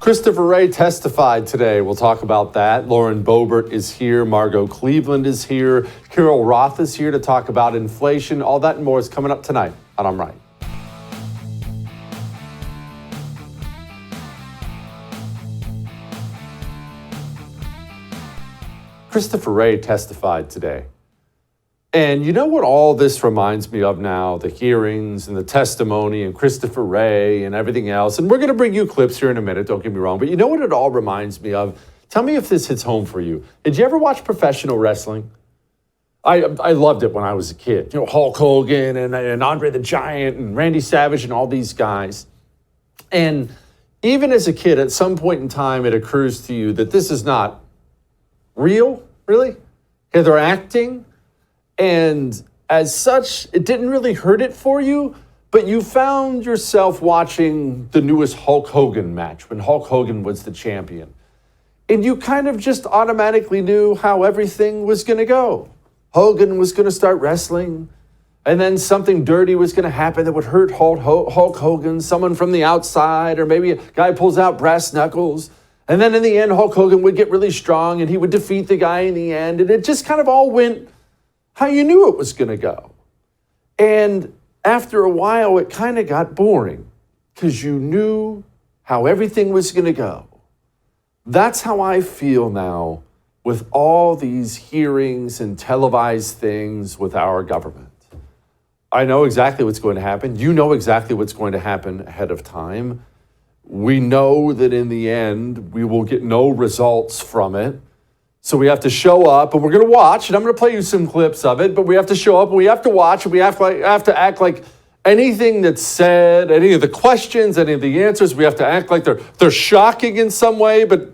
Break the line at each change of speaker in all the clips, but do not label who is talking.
Christopher Wray testified today. We'll talk about that. Lauren Boebert is here. Margot Cleveland is here. Carol Roth is here to talk about inflation. All that and more is coming up tonight on I'm Right. Christopher Wray testified today. And you know what all this reminds me of now? The hearings and the testimony and Christopher Wray and everything else. And we're going to bring you clips here in a minute, don't get me wrong. But you know what it all reminds me of? Tell me if this hits home for you. Did you ever watch professional wrestling? I loved it when I was a kid. You know, Hulk Hogan and Andre the Giant and Randy Savage and all these guys. And even as a kid, at some point in time, it occurs to you that this is not real, really? Okay, they're acting. And as such, it didn't really hurt it for you, but you found yourself watching the newest Hulk Hogan match when Hulk Hogan was the champion. And you kind of just automatically knew how everything was going to go. Hogan was going to start wrestling, and then something dirty was going to happen that would hurt Hulk Hogan, someone from the outside, or maybe a guy pulls out brass knuckles. And then in the end, Hulk Hogan would get really strong, and he would defeat the guy in the end. And it just kind of all went how you knew it was going to go. And after a while, it kind of got boring because you knew how everything was going to go. That's how I feel now with all these hearings and televised things with our government. I know exactly what's going to happen. You know exactly what's going to happen ahead of time. We know that in the end, we will get no results from it. So we have to show up, and we're going to watch, and I'm going to play you some clips of it, but we have to show up, and we have to watch, and we have to act like anything that's said, any of the questions, any of the answers, we have to act like they're shocking in some way, but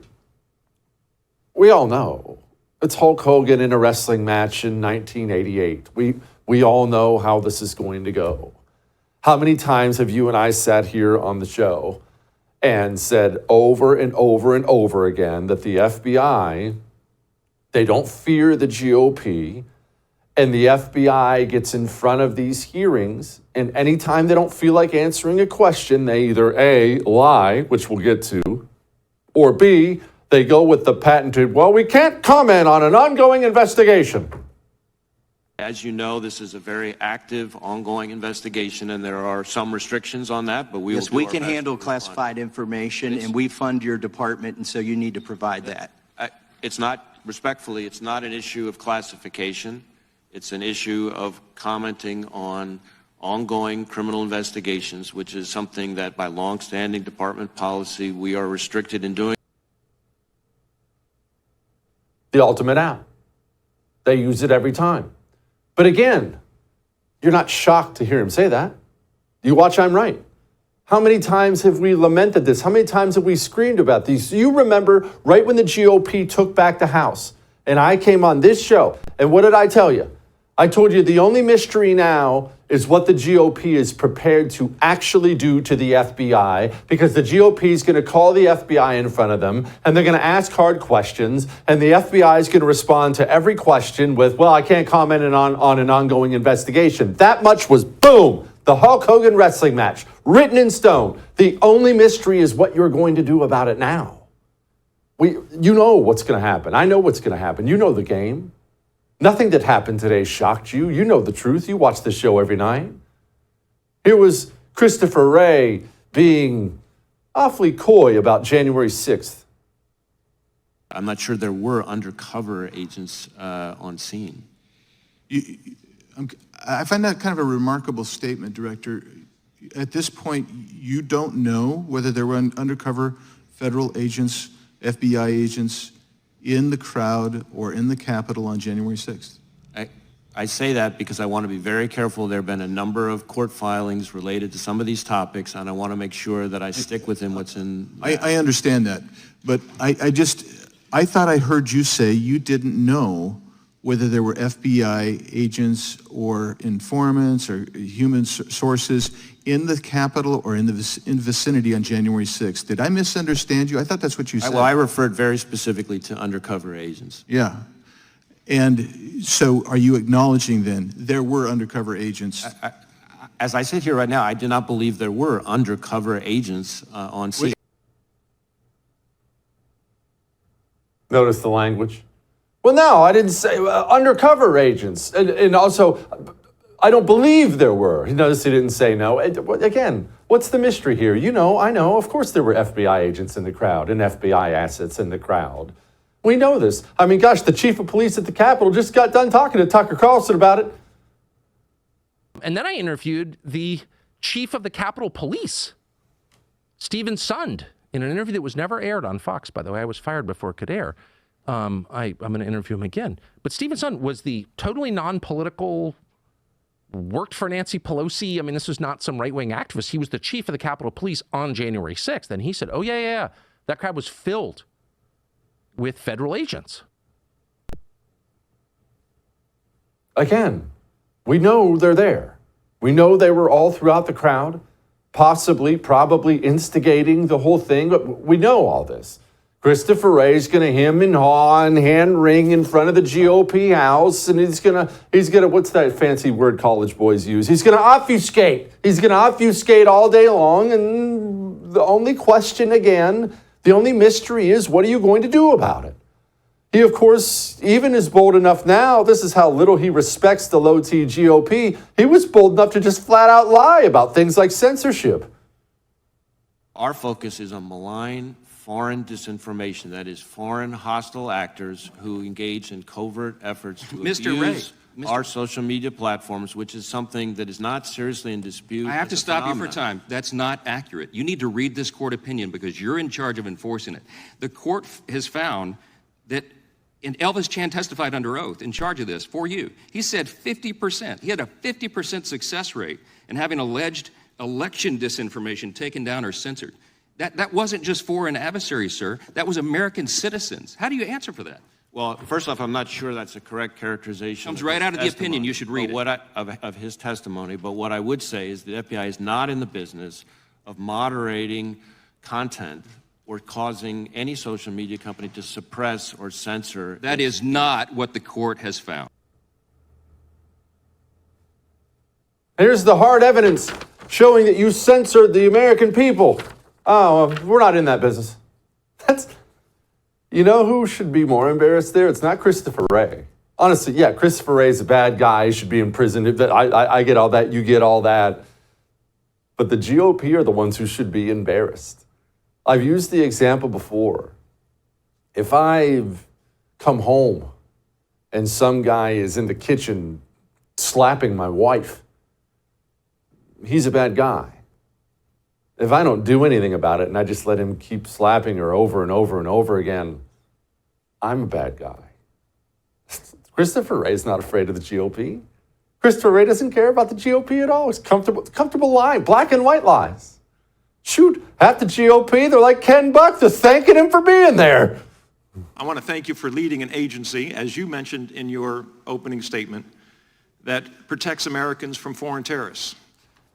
we all know. It's Hulk Hogan in a wrestling match in 1988. We all know how this is going to go. How many times have you and I sat here on the show and said over and over and over again that the FBI, they don't fear the GOP, and the FBI gets in front of these hearings, and anytime they don't feel like answering a question, they either A, lie, which we'll get to, or B, they go with the patented, well, we can't comment on an ongoing investigation.
As you know, this is a very active, ongoing investigation, and there are some restrictions on that, but we
we can handle classified information, and we fund your department, and so you need to provide that.
It's not, respectfully, it's not an issue of classification. It's an issue of commenting on ongoing criminal investigations, which is something that by longstanding department policy we are restricted in doing.
The ultimate out. They use it every time. But again, you're not shocked to hear him say that. You watch I'm Right. How many times have we lamented this? How many times have we screamed about these? You remember right when the GOP took back the House, and I came on this show, and what did I tell you? I told you the only mystery now is what the GOP is prepared to actually do to the FBI, because the GOP is going to call the FBI in front of them, and they're going to ask hard questions, and the FBI is going to respond to every question with, well, I can't comment on an ongoing investigation. That much was, boom, the Hulk Hogan wrestling match, written in stone. The only mystery is what you're going to do about it now. You know what's going to happen. I know what's going to happen. You know the game. Nothing that happened today shocked you. You know the truth. You watch the show every night. Here was Christopher Wray being awfully coy about January 6th.
I'm not sure there were undercover agents on scene.
I find that kind of a remarkable statement, Director. At this point, you don't know whether there were undercover federal agents, FBI agents, in the crowd or in the Capitol on January 6th?
I say that because I want to be very careful. There have been a number of court filings related to some of these topics, and I want to make sure that I stick within what's in.
I understand that, but I thought I heard you say you didn't know whether there were FBI agents or informants or human sources in the Capitol or in the vicinity on January 6th. Did I misunderstand you? I thought that's what you said.
Well, I referred very specifically to undercover agents.
Yeah. And so are you acknowledging then there were undercover agents?
As I sit here right now, I do not believe there were undercover agents on scene.
Notice the language. Well, no, I didn't say undercover agents. And also, I don't believe there were. Notice he didn't say no. Again, what's the mystery here? You know, I know. Of course there were FBI agents in the crowd and FBI assets in the crowd. We know this. I mean, gosh, the chief of police at the Capitol just got done talking to Tucker Carlson about it.
And then I interviewed the chief of the Capitol Police, Stephen Sund, in an interview that was never aired on Fox, by the way. I was fired before it could air. I'm going to interview him again. But Stephen Sund was the totally non-political, worked for Nancy Pelosi. I mean, this was not some right-wing activist. He was the chief of the Capitol Police on January 6th. And he said, oh, yeah. That crowd was filled with federal agents.
Again, we know they're there. We know they were all throughout the crowd, possibly, probably instigating the whole thing. We know all this. Christopher Wray's going to hem and haw and hand wring in front of the GOP house, and he's gonna, what's that fancy word college boys use? He's going to obfuscate. He's going to obfuscate all day long, and the only question again, the only mystery is, what are you going to do about it? He, of course, even is bold enough now, this is how little he respects the low-T GOP, he was bold enough to just flat out lie about things like censorship.
Our focus is on malign foreign disinformation, that is, foreign hostile actors who engage in covert efforts to abuse our social media platforms, which is something that is not seriously in dispute.
I have to stop you for time. That's not accurate. You need to read this court opinion because you're in charge of enforcing it. The court has found that, and Elvis Chan testified under oath in charge of this for you. He said 50%. He had a 50% success rate in having alleged election disinformation taken down or censored. That wasn't just foreign adversaries, sir. That was American citizens. How do you answer for that?
Well, first off, I'm not sure that's a correct characterization.
Comes right out of the opinion. You should read it.
Of his testimony. But what I would say is the FBI is not in the business of moderating content or causing any social media company to suppress or censor.
That is not what the court has found.
Here's the hard evidence showing that you censored the American people. Oh, we're not in that business. You know who should be more embarrassed there? It's not Christopher Wray. Honestly, yeah, Christopher Wray's a bad guy. He should be in prison. I get all that. You get all that. But the GOP are the ones who should be embarrassed. I've used the example before. If I've come home and some guy is in the kitchen slapping my wife, he's a bad guy. If I don't do anything about it and I just let him keep slapping her over and over and over again, I'm a bad guy. Christopher Wray's not afraid of the GOP. Christopher Wray doesn't care about the GOP at all. He's comfortable lying, black and white lies. Shoot, half the GOP, they're like Ken Buck, they're thanking him for being there.
I want to thank you for leading an agency, as you mentioned in your opening statement, that protects Americans from foreign terrorists.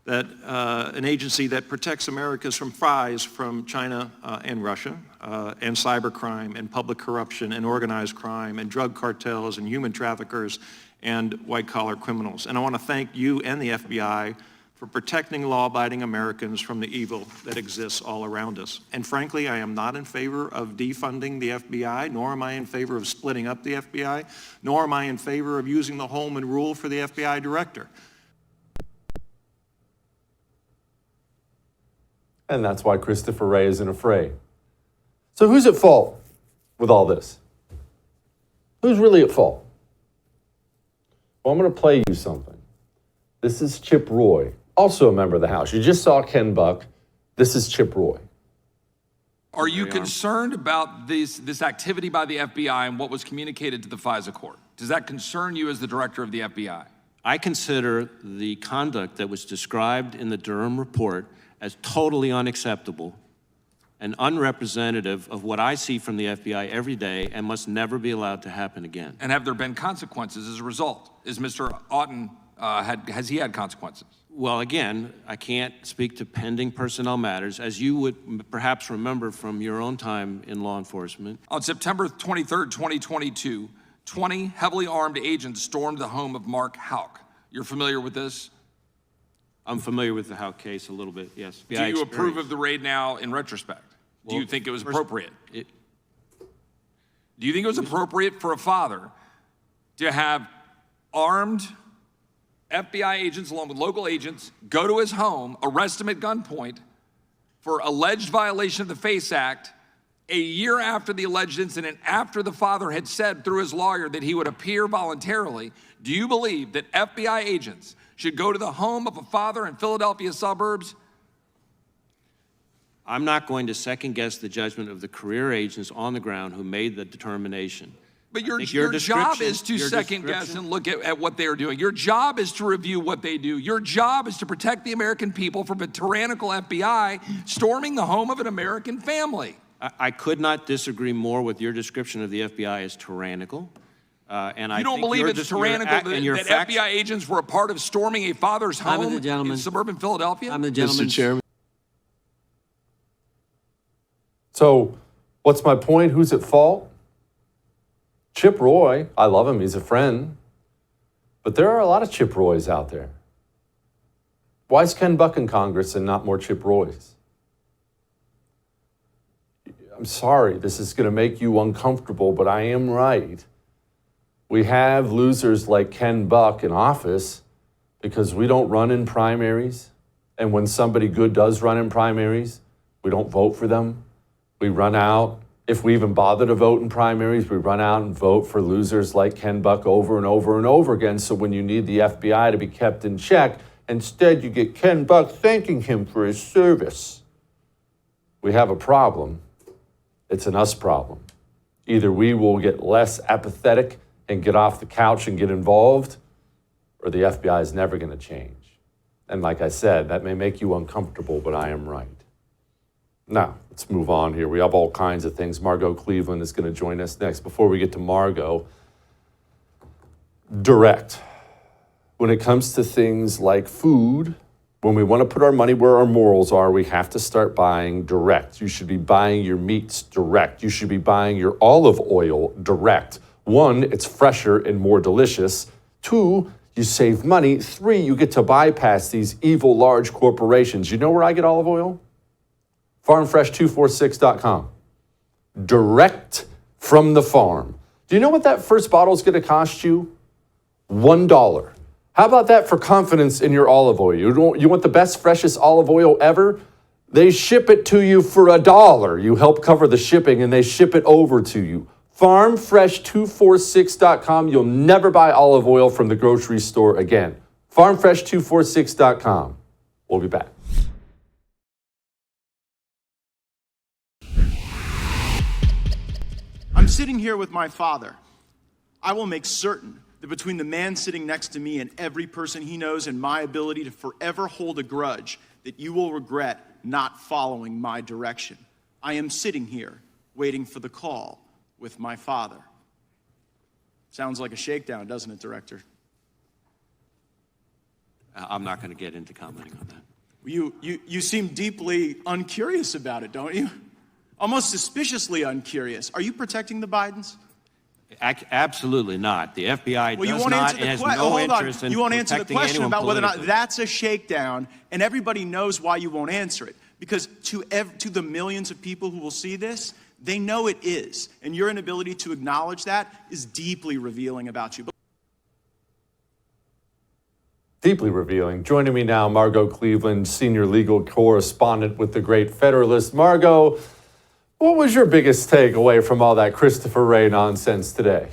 That an agency that protects Americans from spies from China and Russia, and cybercrime and public corruption and organized crime and drug cartels and human traffickers and white-collar criminals. And I want to thank you and the FBI for protecting law-abiding Americans from the evil that exists all around us. And frankly, I am not in favor of defunding the FBI, nor am I in favor of splitting up the FBI, nor am I in favor of using the Holman Rule for the FBI director.
And that's why Christopher Wray isn't afraid. So who's at fault with all this? Who's really at fault? Well, I'm going to play you something. This is Chip Roy, also a member of the House. You just saw Ken Buck. This is Chip Roy.
Are you concerned about this activity by the FBI and what was communicated to the FISA court? Does that concern you as the director of the FBI?
I consider the conduct that was described in the Durham report as totally unacceptable and unrepresentative of what I see from the FBI every day and must never be allowed to happen again.
And have there been consequences as a result? Is Mr. Auten, has he had consequences?
Well, again, I can't speak to pending personnel matters, as you would perhaps remember from your own time in law enforcement.
On September 23rd, 2022, 20 heavily armed agents stormed the home of Mark Houck. You're familiar with this?
I'm familiar with the Houck case a little bit, yes.
Do you approve of the raid now in retrospect? Do you think it was appropriate? Do you think it was appropriate for a father to have armed FBI agents along with local agents go to his home, arrest him at gunpoint for alleged violation of the FACE Act a year after the alleged incident, after the father had said through his lawyer that he would appear voluntarily? Do you believe that FBI agents should go to the home of a father in Philadelphia suburbs?
I'm not going to second guess the judgment of the career agents on the ground who made the determination.
But your job
description-
is to
your
second guess
description-
and look at what they're doing. Your job is to review what they do. Your job is to protect the American people from a tyrannical FBI storming the home of an American family.
I could not disagree more with your description of the FBI as tyrannical. And
You don't believe it's tyrannical that FBI agents were a part of storming a father's home in suburban Philadelphia?
I'm the gentleman.
Mr. Chairman. So, what's my point? Who's at fault? Chip Roy. I love him. He's a friend. But there are a lot of Chip Roys out there. Why is Ken Buck in Congress and not more Chip Roys? I'm sorry, this is going to make you uncomfortable, but I am right. We have losers like Ken Buck in office because we don't run in primaries. And when somebody good does run in primaries, we don't vote for them. We run out. If we even bother to vote in primaries, we run out and vote for losers like Ken Buck over and over and over again. So when you need the FBI to be kept in check, instead you get Ken Buck thanking him for his service. We have a problem. It's an us problem. Either we will get less apathetic and get off the couch and get involved, or the FBI is never going to change. And like I said, that may make you uncomfortable, but I am right. Now, let's move on here. We have all kinds of things. Margot Cleveland is going to join us next. Before we get to Margot, direct. When it comes to things like food, when we want to put our money where our morals are, we have to start buying direct. You should be buying your meats direct. You should be buying your olive oil direct. 1, it's fresher and more delicious. 2, you save money. 3, you get to bypass these evil large corporations. You know where I get olive oil? Farmfresh246.com. Direct from the farm. Do you know what that first bottle is going to cost you? $1. How about that for confidence in your olive oil? You want the best, freshest olive oil ever? They ship it to you for $1. You help cover the shipping and they ship it over to you. Farmfresh246.com. You'll never buy olive oil from the grocery store again. Farmfresh246.com. We'll be back.
I'm sitting here with my father. I will make certain that between the man sitting next to me and every person he knows and my ability to forever hold a grudge, that you will regret not following my direction. I am sitting here waiting for the call with my father. Sounds like a shakedown, doesn't it, Director?
I'm not going to get into commenting on that.
You seem deeply uncurious about it, don't you? Almost suspiciously uncurious. Are you protecting the Bidens?
Absolutely not. The FBI
Well,
does not and has no interest in
You won't answer the
protecting
question
anyone
about whether or not
politically.
that's a shakedown, and everybody knows why you won't answer it. Because to the millions of people who will see this, they know it is. And your inability to acknowledge that is deeply revealing about you.
Deeply revealing. Joining me now, Margot Cleveland, senior legal correspondent with the great Federalist. Margot, what was your biggest takeaway from all that Christopher Wray nonsense today?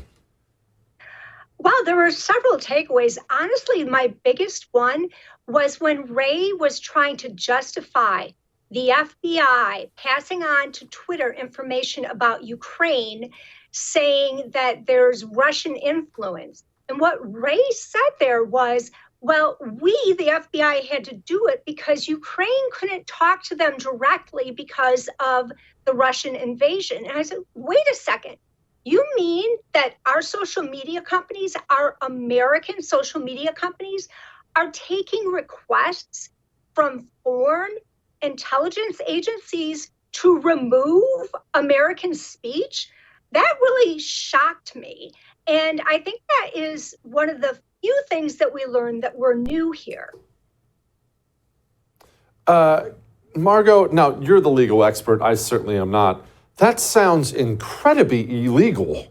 Well, there were several takeaways. Honestly, my biggest one was when Wray was trying to justify the FBI passing on to Twitter information about Ukraine, saying that there's Russian influence. And what Wray said there was, well, we, the FBI, had to do it because Ukraine couldn't talk to them directly because of the Russian invasion. And I said, wait a second. You mean that our social media companies, our American social media companies, are taking requests from foreign intelligence agencies to remove American speech? That really shocked me. And I think that is one of the few things that we learned that were new here.
Margot, now you're the legal expert. I certainly am not. That sounds incredibly illegal.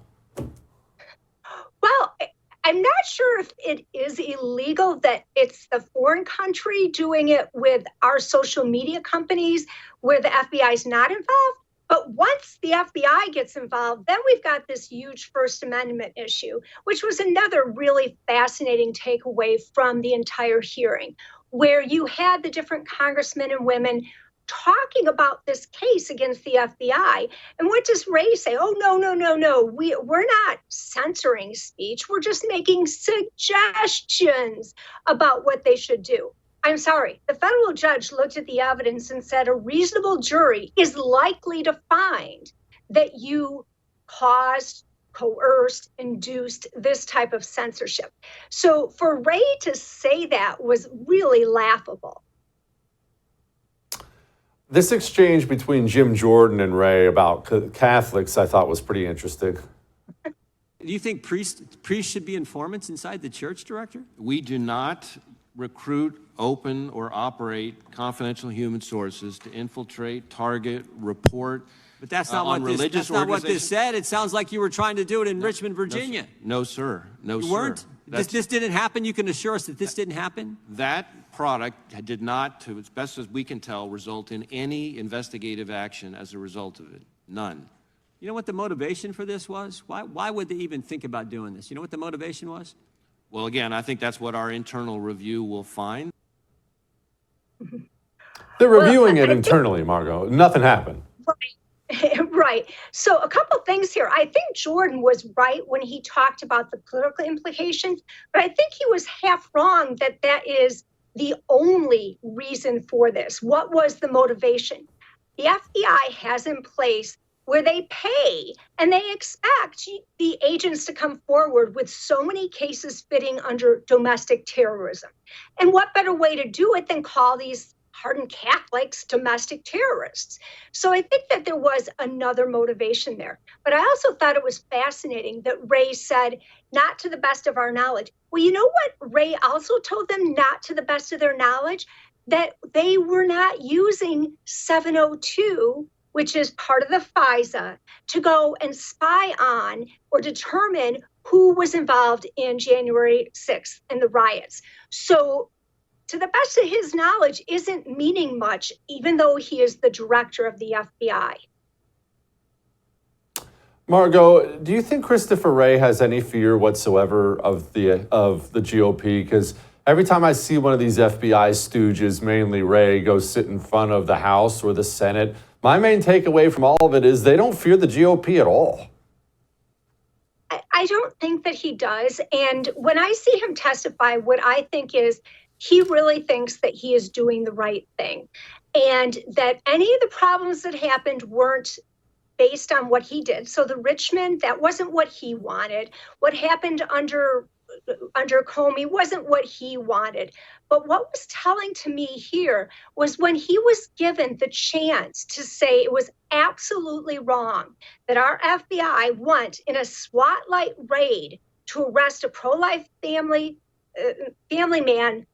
Well, I'm not sure if it is illegal that it's the foreign country doing it with our social media companies where the FBI is not involved. But once the FBI gets involved, then we've got this huge First Amendment issue, which was another really fascinating takeaway from the entire hearing, where you had the different congressmen and women talking about this case against the FBI. And what does Wray say? Oh, no. We're not censoring speech. We're just making suggestions about what they should do. I'm sorry. The federal judge looked at the evidence and said a reasonable jury is likely to find that you caused, coerced, induced this type of censorship. So for Wray to say that was really laughable.
This exchange between Jim Jordan and Wray about Catholics, I thought was pretty interesting.
Do you think priests should be informants inside the church, Director?
We do not recruit, open, or operate confidential human sources to infiltrate, target, report.
But that's not
on
what this.
religious
That's not what this
organizations.
said. It sounds like you were trying to do it in Richmond, Virginia.
No, sir. No,
You
sir.
weren't.
That's-
This didn't happen. You can assure us that this didn't happen.
That product did not, to as best as we can tell, result in any investigative action as a result of it. None.
You know what the motivation for this was? Why would they even think about doing this? You know what the motivation was?
Well, again, I think that's what our internal review will find.
They're reviewing it internally, Margot. Nothing happened.
Right. So a couple things here. I think Jordan was right when he talked about the political implications, but I think he was half wrong that that is the only reason for this. What was the motivation? The FBI has in place where they pay and they expect the agents to come forward with so many cases fitting under domestic terrorism. And what better way to do it than call these hardened Catholics domestic terrorists? So I think that there was another motivation there. But I also thought it was fascinating that Wray said, not to the best of our knowledge. Well, you know what Wray also told them, not to the best of their knowledge? That they were not using 702, which is part of the FISA, to go and spy on or determine who was involved in January 6th and the riots. So to the best of his knowledge, isn't meaning much, even though he is the director of the FBI.
Margot, do you think Christopher Wray has any fear whatsoever of the GOP? Because every time I see one of these FBI stooges, mainly Wray, go sit in front of the House or the Senate, my main takeaway from all of it is they don't fear the GOP at all.
I don't think that he does. And when I see him testify, what I think is he really thinks that he is doing the right thing and that any of the problems that happened weren't based on what he did. So the Richmond, that wasn't what he wanted. What happened under Comey wasn't what he wanted. But what was telling to me here was when he was given the chance to say it was absolutely wrong that our FBI went in a SWAT-like raid to arrest a pro-life family man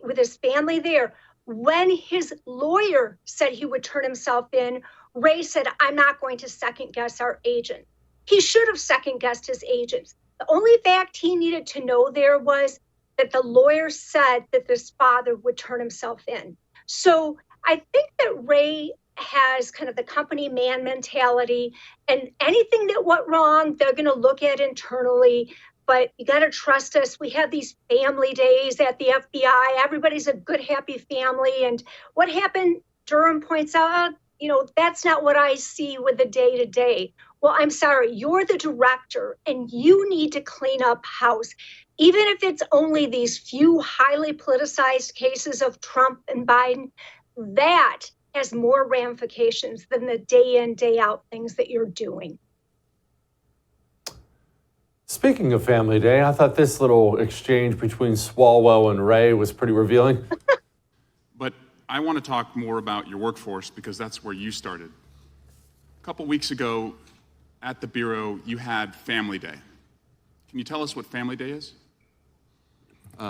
with his family there. When his lawyer said he would turn himself in, Wray said, I'm not going to second guess our agent. He should have second guessed his agents. The only fact he needed to know there was that the lawyer said that this father would turn himself in. So I think that Wray has kind of the company man mentality, and anything that went wrong, they're going to look at internally. But you got to trust us. We have these family days at the FBI. Everybody's a good, happy family. And what happened, Durham points out, that's not what I see with the day-to-day. Well, I'm sorry, you're the director and you need to clean up house. Even if it's only these few highly politicized cases of Trump and Biden, that has more ramifications than the day in, day out things that you're doing.
Speaking of Family Day, I thought this little exchange between Swalwell and Wray was pretty revealing.
But I want to talk more about your workforce because that's where you started. A couple weeks ago at the Bureau, you had Family Day. Can you tell us what Family Day is?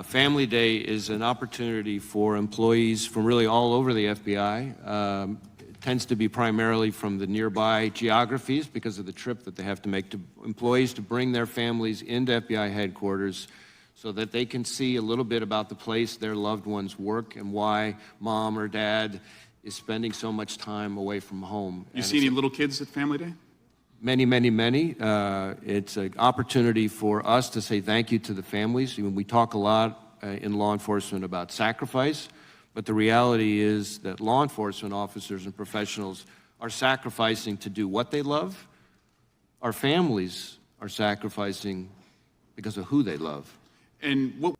Family Day is an opportunity for employees from really all over the FBI tends to be primarily from the nearby geographies because of the trip that they have to make to employees to bring their families into FBI headquarters so that they can see a little bit about the place their loved ones work and why mom or dad is spending so much time away from home.
You see any little kids at Family Day?
Many, many, many. It's an opportunity for us to say thank you to the families. We talk a lot in law enforcement about sacrifice, but the reality is that law enforcement officers and professionals are sacrificing to do what they love. Our families are sacrificing because of who they love.
And what?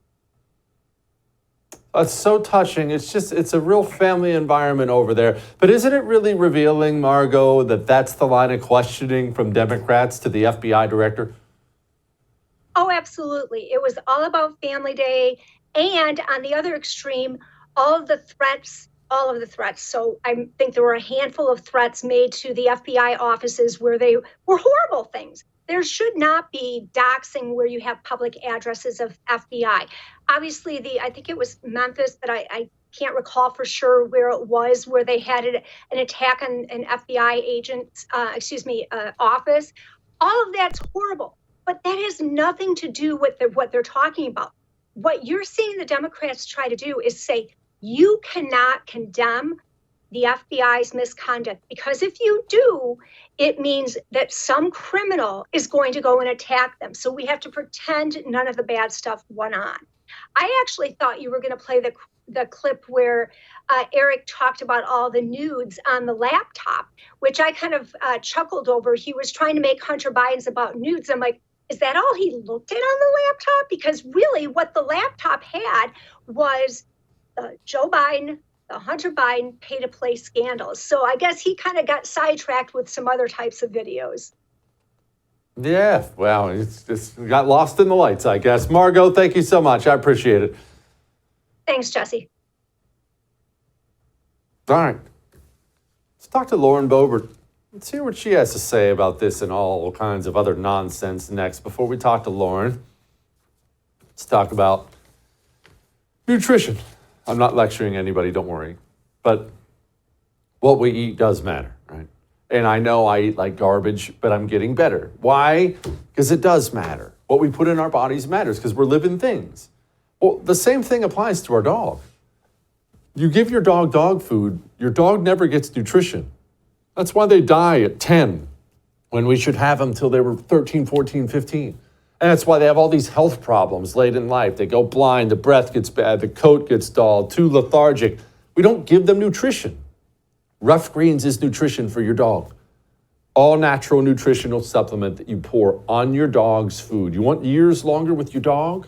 It's so touching. It's a real family environment over there. But isn't it really revealing, Margot, that that's the line of questioning from Democrats to the FBI director?
Oh, absolutely. It was all about Family Day. And on the other extreme, all of the threats. So I think there were a handful of threats made to the FBI offices where they were horrible things. There should not be doxing where you have public addresses of FBI. Obviously, I think it was Memphis, but I can't recall for sure where it was, where they had an attack on an FBI agent's, office. All of that's horrible, but that has nothing to do with what they're talking about. What you're seeing the Democrats try to do is say, you cannot condemn the FBI's misconduct, because if you do, it means that some criminal is going to go and attack them. So we have to pretend none of the bad stuff went on. I actually thought you were going to play the clip where Eric talked about all the nudes on the laptop, which I kind of chuckled over. He was trying to make Hunter Biden's about nudes. I'm like, is that all he looked at on the laptop? Because really what the laptop had was Joe Biden, the Hunter Biden pay-to-play scandals. So I guess he kind of got sidetracked with some other types of videos.
Yeah, well, it's got lost in the lights, I guess. Margot, thank you so much. I appreciate it.
Thanks, Jesse.
All right. Let's talk to Lauren Boebert. Let's hear what she has to say about this and all kinds of other nonsense next. Before we talk to Lauren, let's talk about nutrition. I'm not lecturing anybody, don't worry. But what we eat does matter, right? And I know I eat like garbage, but I'm getting better. Why? Because it does matter. What we put in our bodies matters because we're living things. Well, the same thing applies to our dog. You give your dog food, your dog never gets nutrition. That's why they die at 10 when we should have them till they were 13, 14, 15. And that's why they have all these health problems late in life. They go blind, the breath gets bad, the coat gets dull, too lethargic. We don't give them nutrition. Rough Greens is nutrition for your dog. All natural nutritional supplement that you pour on your dog's food. You want years longer with your dog?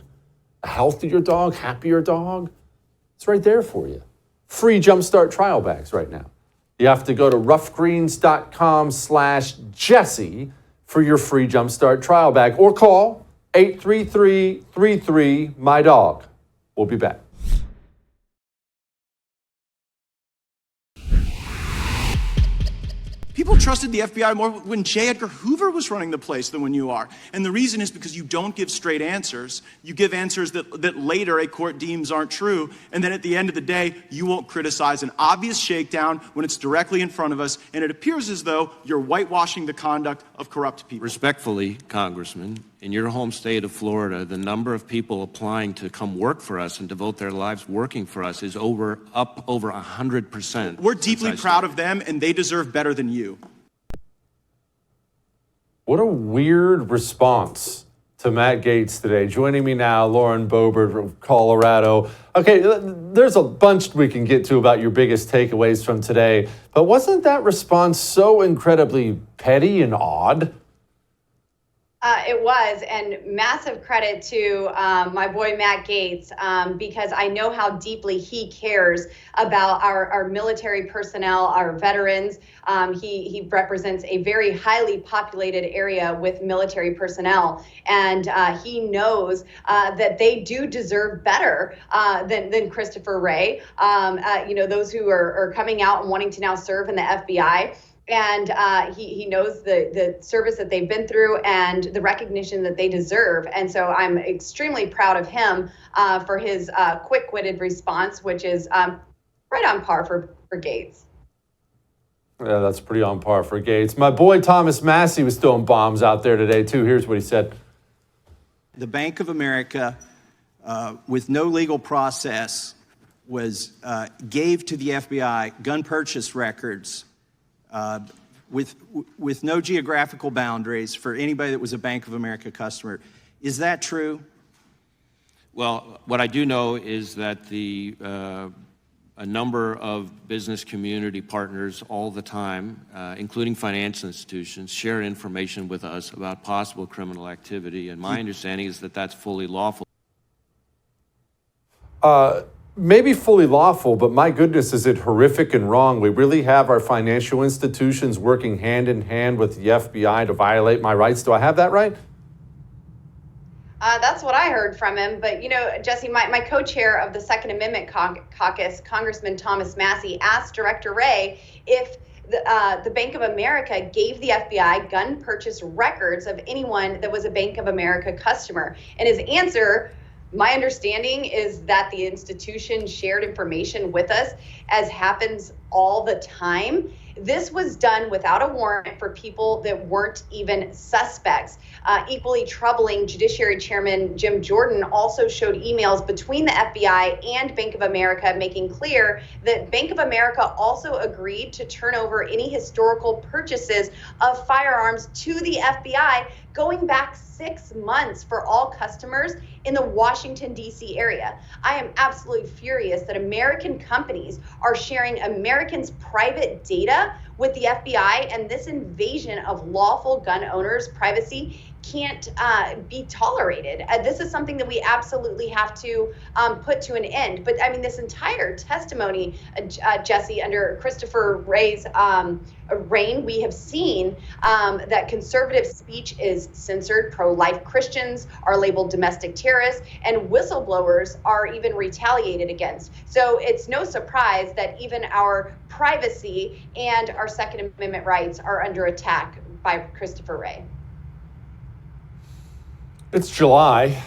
A healthier dog, happier dog? It's right there for you. Free Jumpstart trial bags right now. You have to go to roughgreens.com/Jesse for your free Jumpstart trial bag or call 833-33-MY-DOG. We'll be back.
People trusted the FBI more when J. Edgar Hoover was running the place than when you are. And the reason is because you don't give straight answers. You give answers that later a court deems aren't true. And then at the end of the day, you won't criticize an obvious shakedown when it's directly in front of us. And it appears as though you're whitewashing the conduct of corrupt people.
Respectfully, Congressman, in your home state of Florida, the number of people applying to come work for us and devote their lives working for us is up over 100%.
We're deeply proud of them, and they deserve better than you.
What a weird response to Matt Gaetz today. Joining me now, Lauren Boebert from Colorado. Okay, there's a bunch we can get to about your biggest takeaways from today, but wasn't that response so incredibly petty and odd?
It was, and massive credit to my boy Matt Gaetz, because I know how deeply he cares about our military personnel, our veterans. He represents a very highly populated area with military personnel, and he knows that they do deserve better than Christopher Wray. Those who are coming out and wanting to now serve in the FBI. And he knows the service that they've been through and the recognition that they deserve. And so I'm extremely proud of him for his quick-witted response, which is right on par for Gaetz.
Yeah, that's pretty on par for Gates. My boy Thomas Massey was throwing bombs out there today, too. Here's what he said.
The Bank of America, with no legal process, gave to the FBI gun purchase records with no geographical boundaries for anybody that was a Bank of America customer. Is that true?
Well, what I do know is that a number of business community partners all the time, including financial institutions, share information with us about possible criminal activity. And my understanding is that that's fully lawful.
Maybe fully lawful, but my goodness, is it horrific and wrong? We really have our financial institutions working hand in hand with the FBI to violate my rights. Do I have that right?
That's what I heard from him. But, you know, Jesse, my co-chair of the Second Amendment Caucus, Congressman Thomas Massey, asked Director Wray if the Bank of America gave the FBI gun purchase records of anyone that was a Bank of America customer. And his answer, my understanding, is that the institution shared information with us, as happens all the time. This was done without a warrant for people that weren't even suspects. Equally troubling, Judiciary Chairman Jim Jordan also showed emails between the FBI and Bank of America making clear that Bank of America also agreed to turn over any historical purchases of firearms to the FBI going back 6 months for all customers in the Washington, D.C. area. I am absolutely furious that American companies are sharing Americans' private data with the FBI, and this invasion of lawful gun owners' privacy can't be tolerated. This is something that we absolutely have to put to an end. But I mean, this entire testimony, Jesse, under Christopher Wray's reign, we have seen that conservative speech is censored, pro-life Christians are labeled domestic terrorists, and whistleblowers are even retaliated against. So it's no surprise that even our privacy and our Second Amendment rights are under attack by Christopher Wray.
It's July.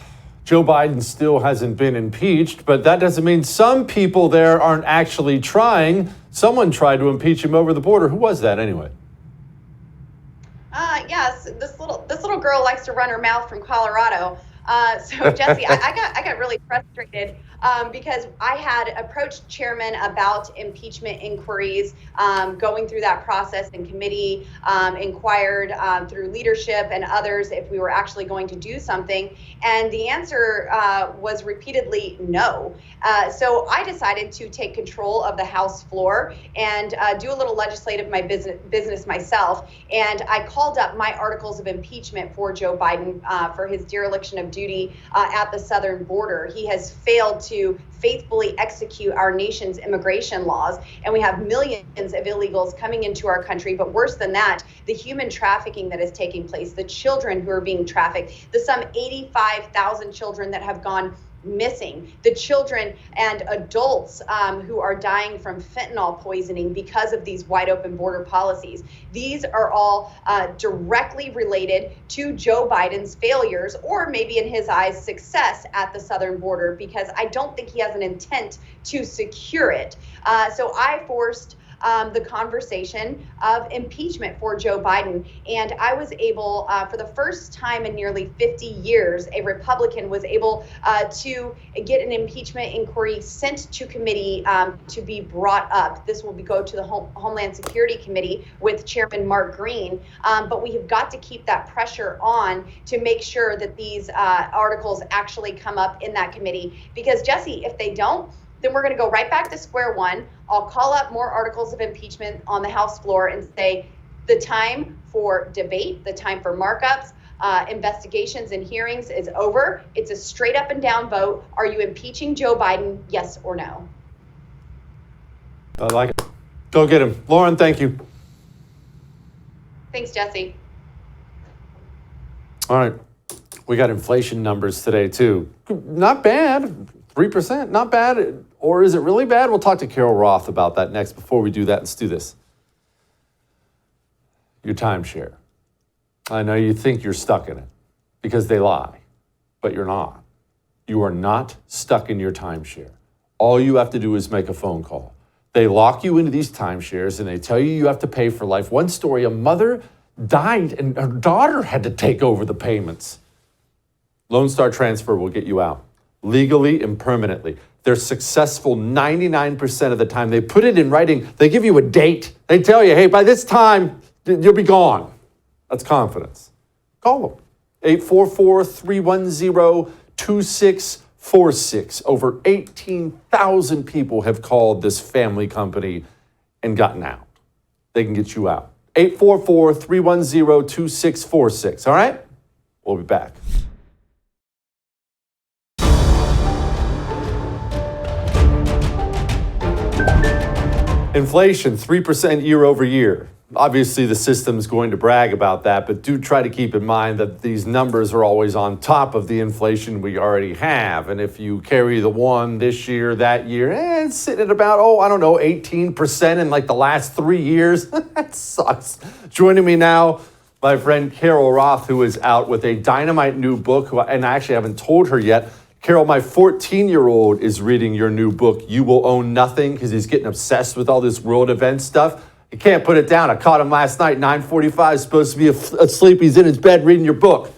Joe Biden still hasn't been impeached, but that doesn't mean some people there aren't actually trying. Someone tried to impeach him over the border. Who was that anyway?
Yes, this little girl likes to run her mouth from Colorado. So Jesse, I got really frustrated because I had approached chairman about impeachment inquiries, going through that process in committee, inquired through leadership and others if we were actually going to do something, and the answer was repeatedly no. So I decided to take control of the House floor and do a little legislative business myself, and I called up my articles of impeachment for Joe Biden for his dereliction of duty at the southern border. He has failed to faithfully execute our nation's immigration laws, and we have millions of illegals coming into our country. But worse than that, the human trafficking that is taking place, the children who are being trafficked, the some 85,000 children that have gone missing, the children and adults who are dying from fentanyl poisoning because of these wide open border policies. These are all directly related to Joe Biden's failures, or maybe in his eyes, success at the southern border, because I don't think he has an intent to secure it. So I forced the conversation of impeachment for Joe Biden. And I was able, for the first time in nearly 50 years, a Republican was able to get an impeachment inquiry sent to committee to be brought up. This will go to the Homeland Security Committee with Chairman Mark Green. But we have got to keep that pressure on to make sure that these articles actually come up in that committee. Because, Jesse, if they don't, then we're going to go right back to square one. I'll call up more articles of impeachment on the House floor and say the time for debate, the time for markups, investigations and hearings is over. It's a straight up and down vote. Are you impeaching Joe Biden? Yes or no?
I like it. Go get him. Lauren, thank you.
Thanks, Jesse.
All right. We got inflation numbers today, too. Not bad. 3%, not bad. Or is it really bad? We'll talk to Carol Roth about that next. Before we do that, let's do this. Your timeshare. I know you think you're stuck in it because they lie, but you're not. You are not stuck in your timeshare. All you have to do is make a phone call. They lock you into these timeshares and they tell you you have to pay for life. One story, a mother died and her daughter had to take over the payments. Lone Star Transfer will get you out legally and permanently. They're successful 99% of the time. They put it in writing. They give you a date. They tell you, hey, by this time, you'll be gone. That's confidence. Call them. 844-310-2646. Over 18,000 people have called this family company and gotten out. They can get you out. 844-310-2646. All right? We'll be back. Inflation, 3% year over year. Obviously, the system's going to brag about that, but do try to keep in mind that these numbers are always on top of the inflation we already have. And if you carry the one this year, that year, it's sitting at about, 18% in like the last 3 years. That sucks. Joining me now, my friend Carol Roth, who is out with a dynamite new book, and I actually haven't told her yet. Carol, my 14-year-old is reading your new book, You Will Own Nothing, because he's getting obsessed with all this world event stuff. He can't put it down. I caught him last night, 9:45, supposed to be asleep. He's in his bed reading your book.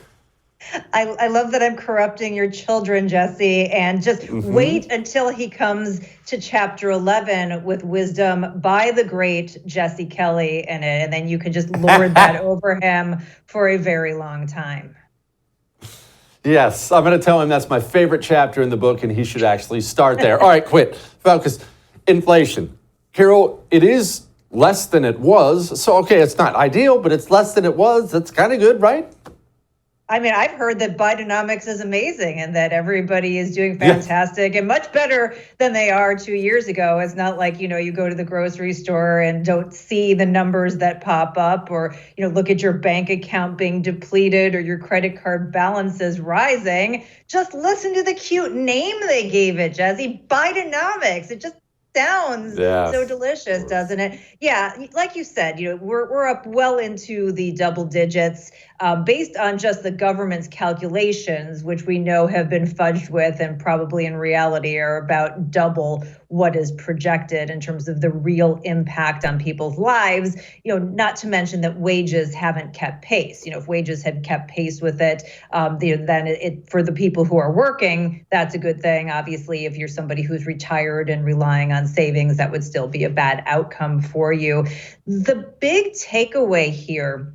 I love that I'm corrupting your children, Jesse, and just wait until he comes to chapter 11 with wisdom by the great Jesse Kelly in it, and then you can just lord that over him for a very long time.
Yes, I'm going to tell him that's my favorite chapter in the book, and he should actually start there. All right, quit. Focus. Inflation. Carol, it is less than it was. So, okay, it's not ideal, but it's less than it was. That's kind of good, right?
I mean, I've heard that Bidenomics is amazing and that everybody is doing fantastic and much better than they are 2 years ago. It's not like, you go to the grocery store and don't see the numbers that pop up or, look at your bank account being depleted or your credit card balances rising. Just listen to the cute name they gave it, Jesse. Bidenomics. It just sounds so delicious, doesn't it? Yeah, like you said, we're up well into the double digits based on just the government's calculations, which we know have been fudged with and probably in reality are about double what is projected in terms of the real impact on people's lives, not to mention that wages haven't kept pace. If wages had kept pace with it, then it for the people who are working, that's a good thing. Obviously, if you're somebody who's retired and relying on savings, that would still be a bad outcome for you. The big takeaway here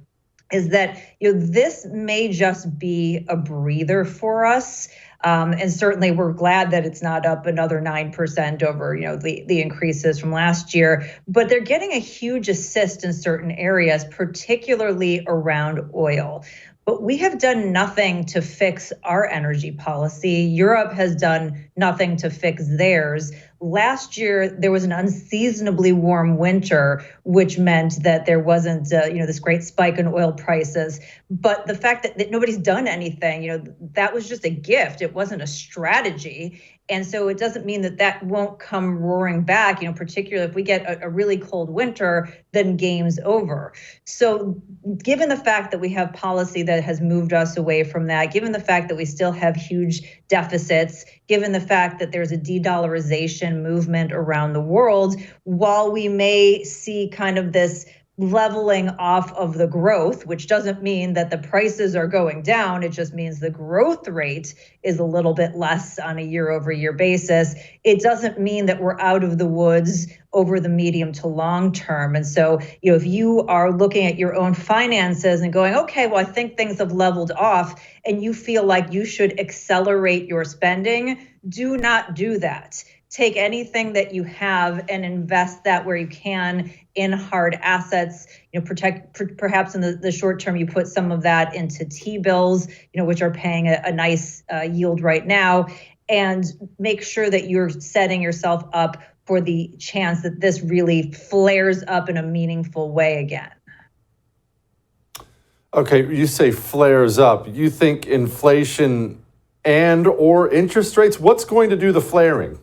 is that this may just be a breather for us. And certainly we're glad that it's not up another 9% over, the increases from last year. But they're getting a huge assist in certain areas, particularly around oil. But we have done nothing to fix our energy policy. Europe has done nothing to fix theirs. Last year, there was an unseasonably warm winter, which meant that there wasn't, this great spike in oil prices. But the fact that nobody's done anything, that was just a gift. It wasn't a strategy. And so it doesn't mean that won't come roaring back, particularly if we get a really cold winter, then game's over. So given the fact that we have policy that has moved us away from that, given the fact that we still have huge deficits, given the fact that there's a de-dollarization movement around the world, while we may see kind of this leveling off of the growth, which doesn't mean that the prices are going down. It just means the growth rate is a little bit less on a year over year basis. It doesn't mean that we're out of the woods over the medium to long term. And so, if you are looking at your own finances and going, okay, well, I think things have leveled off and you feel like you should accelerate your spending, do not do that. Take anything that you have and invest that where you can in hard assets, perhaps in the short term, you put some of that into T-bills, which are paying a nice yield right now, and make sure that you're setting yourself up for the chance that this really flares up in a meaningful way again.
Okay, you say flares up. You think inflation and or interest rates? What's going to do the flaring?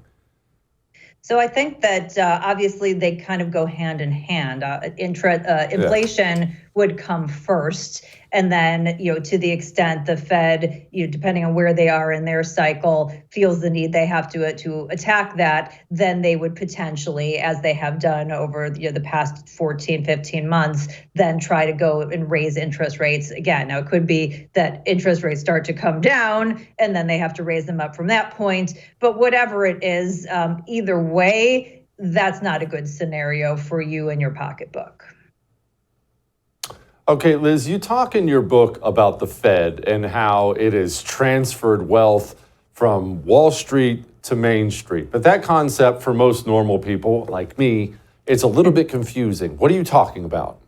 So I think that obviously they kind of go hand in hand. Inflation would come first. And then, to the extent the Fed, depending on where they are in their cycle, feels the need they have to attack that, then they would potentially, as they have done over the past 14, 15 months, then try to go and raise interest rates again. Now, it could be that interest rates start to come down and then they have to raise them up from that point. But whatever it is, either way, that's not a good scenario for you and your pocketbook.
Okay, Liz, you talk in your book about the Fed and how it has transferred wealth from Wall Street to Main Street. But that concept for most normal people like me, it's a little bit confusing. What are you talking about?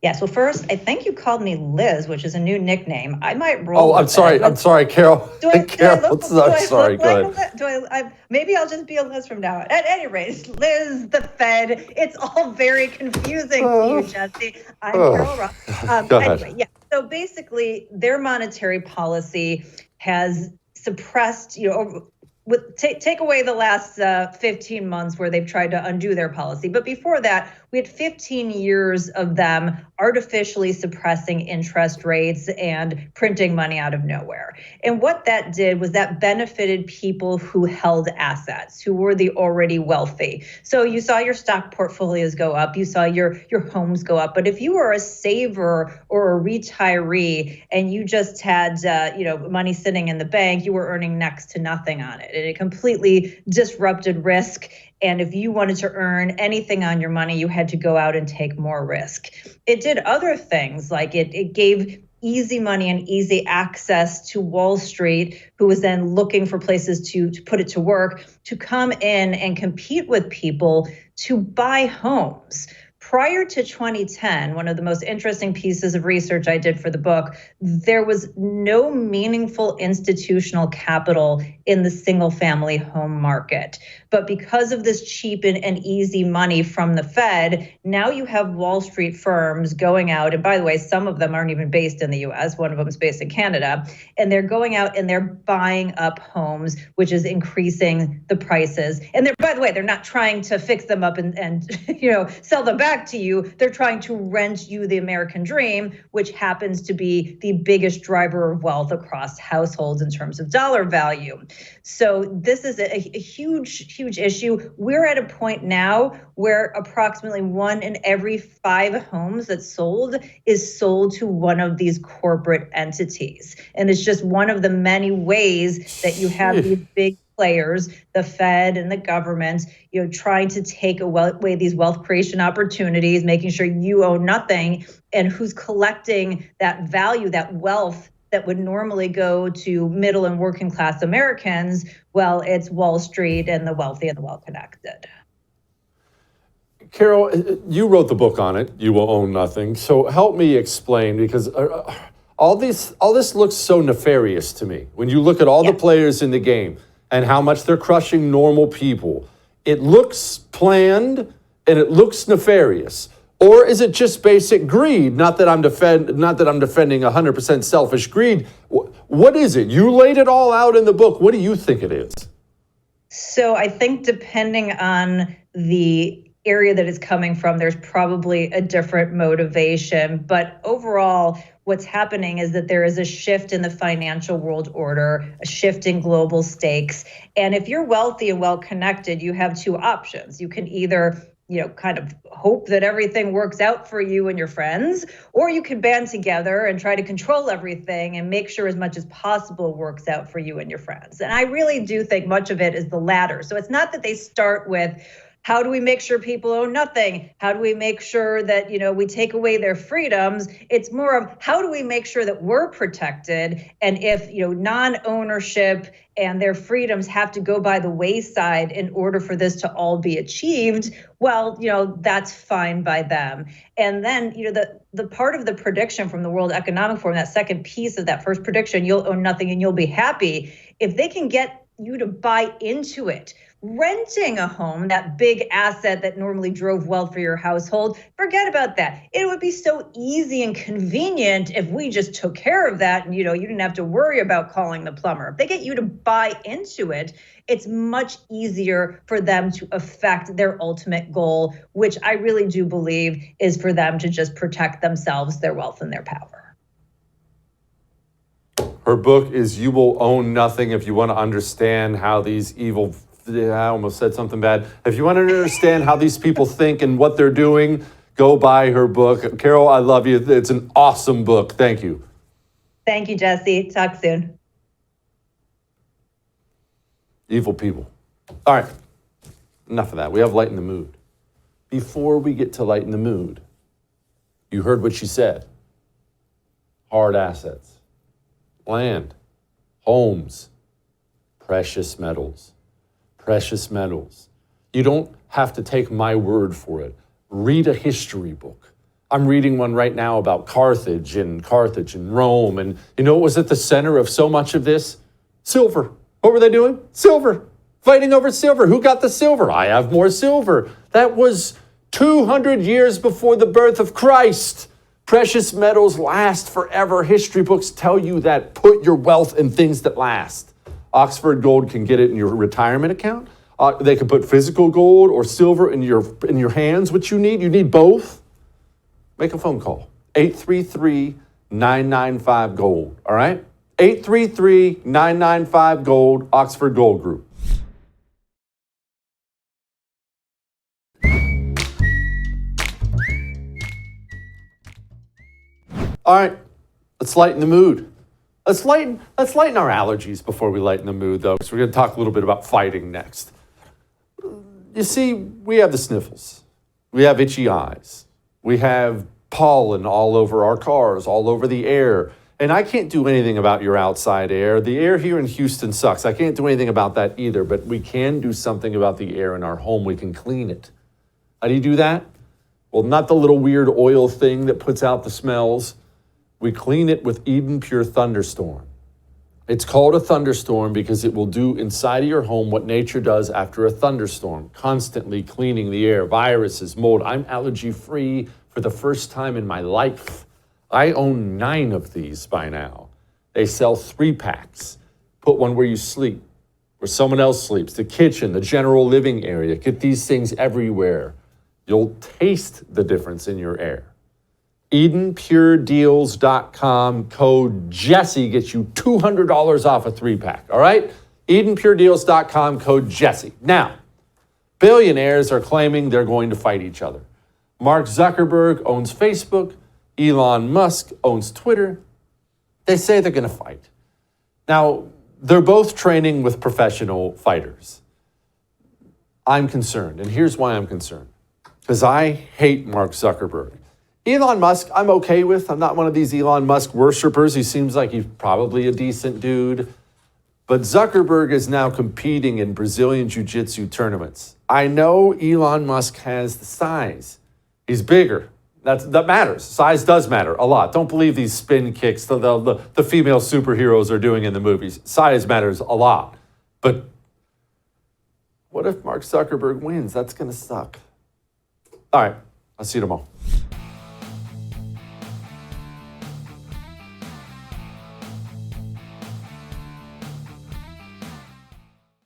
Yes. Well, first, I think you called me Liz, which is a new nickname. I might roll.
Oh, I'm sorry. I'm sorry, Carol. Carol, sorry. Go ahead.
Maybe I'll just be a Liz from now on. At any rate, Liz, the Fed. It's all very confusing to you, Jesse. I'm Carol Roth. Anyway, yeah. So basically, their monetary policy has suppressed, take away the last 15 months where they've tried to undo their policy. But before that, we had 15 years of them artificially suppressing interest rates and printing money out of nowhere. And what that did was that benefited people who held assets, who were the already wealthy. So you saw your stock portfolios go up, you saw your homes go up. But if you were a saver or a retiree and you just had money sitting in the bank, you were earning next to nothing on it. And it completely disrupted risk. And if you wanted to earn anything on your money, you had to go out and take more risk. It did other things, like it gave easy money and easy access to Wall Street, who was then looking for places to put it to work, to come in and compete with people to buy homes. Prior to 2010, one of the most interesting pieces of research I did for the book, there was no meaningful institutional capital in the single-family home market. But because of this cheap and easy money from the Fed, now you have Wall Street firms going out, and by the way, some of them aren't even based in the US, one of them is based in Canada, and they're going out and they're buying up homes, which is increasing the prices. And by the way, they're not trying to fix them up and sell them back to you. They're trying to rent you the American dream, which happens to be the biggest driver of wealth across households in terms of dollar value. So this is a huge issue. We're at a point now where approximately 1 in every 5 homes that's sold is sold to one of these corporate entities. And it's just one of the many ways that you have these big players, the Fed and the government, trying to take away these wealth creation opportunities, making sure you own nothing, and who's collecting that value, that wealth that would normally go to middle and working class Americans. Well, it's Wall Street and the wealthy and the well-connected.
Carol, you wrote the book on it, You Will Own Nothing. So help me explain, because all this looks so nefarious to me. When you look at all the players in the game and how much they're crushing normal people, it looks planned and it looks nefarious. Or is it just basic greed? Not that I'm defending 100% selfish greed. What is it? You laid it all out in the book. What do you think it is?
So I think depending on the area that it's coming from, there's probably a different motivation. But overall, what's happening is that there is a shift in the financial world order, a shift in global stakes. And if you're wealthy and well-connected, you have 2 options. You can either kind of hope that everything works out for you and your friends, or you can band together and try to control everything and make sure as much as possible works out for you and your friends. And I really do think much of it is the latter. So it's not that they start with, how do we make sure people own nothing? How do we make sure that, we take away their freedoms? It's more of, how do we make sure that we're protected? And if, non-ownership and their freedoms have to go by the wayside in order for this to all be achieved, well, that's fine by them. And then, the part of the prediction from the World Economic Forum, that second piece of that first prediction, you'll own nothing and you'll be happy. If they can get you to buy into it. Renting a home, that big asset that normally drove wealth for your household, forget about that. It would be so easy and convenient if we just took care of that and, you didn't have to worry about calling the plumber. If they get you to buy into it, it's much easier for them to affect their ultimate goal, which I really do believe is for them to just protect themselves, their wealth, and their power.
Her book is You Will Own Nothing if you want to understand how these evil, I almost said something bad. If you want to understand how these people think and what they're doing, go buy her book. Carol, I love you. It's an awesome book. Thank you.
Thank you, Jesse. Talk soon.
Evil people. All right, enough of that. We have lighten the mood. Before we get to lighten the mood, you heard what she said. Hard assets, land, homes, precious metals. Precious metals. You don't have to take my word for it. Read a history book. I'm reading one right now about Carthage and Rome. And you know what was at the center of so much of this? Silver. What were they doing? Silver. Fighting over silver. Who got the silver? I have more silver. That was 200 years before the birth of Christ. Precious metals last forever. History books tell you that. Put your wealth in things that last. Oxford Gold can get it in your retirement account. They can put physical gold or silver in your hands, which you need. You need both. Make a phone call. 833-995-GOLD. All right? 833-995-GOLD, Oxford Gold Group. All right, let's lighten the mood. Let's lighten our allergies before we lighten the mood, though, because we're going to talk a little bit about fighting next. You see, we have the sniffles. We have itchy eyes. We have pollen all over our cars, all over the air. And I can't do anything about your outside air. The air here in Houston sucks. I can't do anything about that either, but we can do something about the air in our home. We can clean it. How do you do that? Well, not the little weird oil thing that puts out the smells. We clean it with Eden Pure Thunderstorm. It's called a thunderstorm because it will do inside of your home what nature does after a thunderstorm, constantly cleaning the air, viruses, mold. I'm allergy-free for the first time in my life. I own 9 of these by now. They sell 3-packs. Put one where you sleep, where someone else sleeps, the kitchen, the general living area. Get these things everywhere. You'll taste the difference in your air. EdenPureDeals.com, code Jesse gets you $200 off a 3-pack, all right? EdenPureDeals.com, code Jesse. Now, billionaires are claiming they're going to fight each other. Mark Zuckerberg owns Facebook. Elon Musk owns Twitter. They say they're going to fight. Now, they're both training with professional fighters. I'm concerned, and here's why I'm concerned. Because I hate Mark Zuckerberg. Elon Musk, I'm okay with. I'm not one of these Elon Musk worshipers. He seems like he's probably a decent dude. But Zuckerberg is now competing in Brazilian jiu-jitsu tournaments. I know Elon Musk has the size. He's bigger. That matters. Size does matter a lot. Don't believe these spin kicks the female superheroes are doing in the movies. Size matters a lot. But what if Mark Zuckerberg wins? That's going to suck. All right. I'll see you tomorrow.